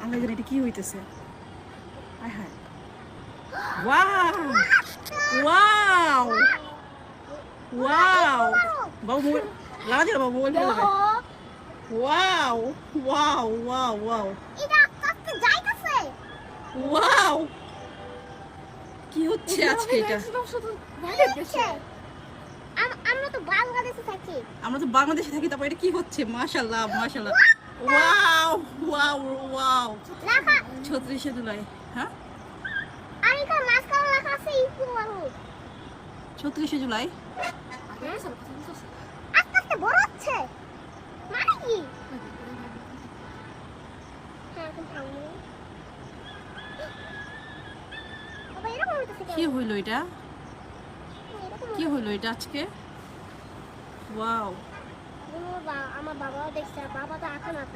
আল্লাহ জানে এটা কি হইতেছে। হায় হায়, ওয়াও ওয়াও ওয়াও, বাবু মোবাইল লাগা দিল, বাবু মোবাইল ফেলে দেবে। ওয়াও ওয়াও ওয়াও ওয়াও, এটা আস্তে যাইতাছে। ওয়াও, কি হচ্ছে আজকে এটা? আমরা তো বাংলাদেশে থাকি। আমরা তো বাংলাদেশে থাকি, তারপর এটা কি হচ্ছে? মাশাআল্লাহ মাশাআল্লাহ, ওয়াও ওয়াও ওয়াও। লেখা 36শে জুলাই, হ্যাঁ আমি তো মাঝখানে লেখা আছে ইকু মানুষ। 36শে জুলাই। আস্তে আস্তে বড় হচ্ছে মানে কি? হ্যাঁ কিন্তু বাবা এরকম হইতেছে কি কেন? হইলো এটা? এরকম কি হইলো এটা আজকে? ওয়াও, আমার বাবাও দেখছে, বাবা তো এখন